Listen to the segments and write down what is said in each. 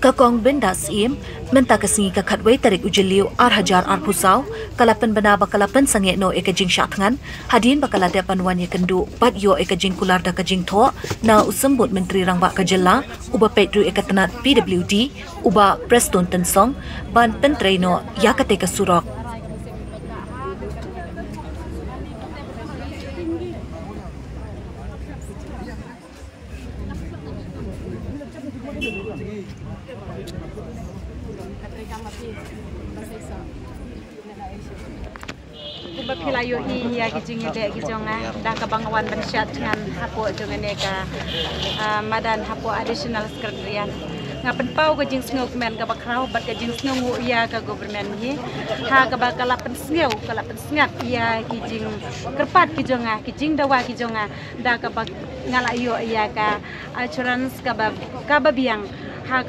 Kakong bendas im menta kesingi kakat wei tarik ujiliu hajar pusau kalapan bena bakalapan sange no ekajing syatngan hadin bakalada panuan ye kendu pat yo ekajing kular da kajing tho na usembut menteri rangba kajela uba pedru ekatanat PWD uba Preston Tensong ban pentrai no yakate kasurok. Bapilayo iya kijing ide kijonga dah kabangawan bensyat dengan hapo jongan neka madan hapo additional sekretariat ngapen pau kijing sngok men ka bakrau bat kijing snongu iya ka government hi ha ka bakalapen sngew kalapen sngat iya kijing kerpat kijonga kijing dawa kijonga dah ka ngalayo iya ka assurance ka babiang ha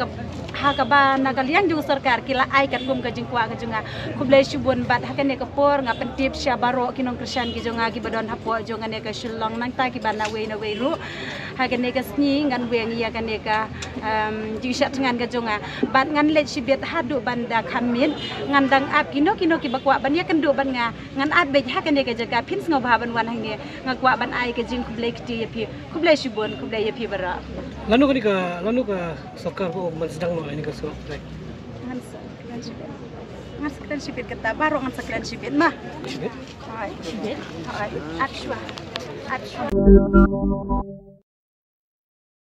ka ba nagalian jung sarkar kila ai kat gum ka jingkwa ka junga kublai shubun bat hakane ka por nga pentip sya baro kinong krisyan ki junga ki badon hapo jonga ne ka shulong nang ta ki bana we ru hakane ka sni ngan we ngi ya kane ka ji shat ngan ka junga bat ngan le shibet hadu banda khamin ngan dang ap kino ki bakwa ban ya kendu ban nga ngan at be hakane ka jaga pins ngo ba ban wan hange ngakwa ban ai ka jing kublai ki ya kublai shubun kublai ya pi bara lanu ka sokar ko man sedang mo ini ka so right ngan sekren sipit kata baru ngan sekren sipit mah sipit hai actual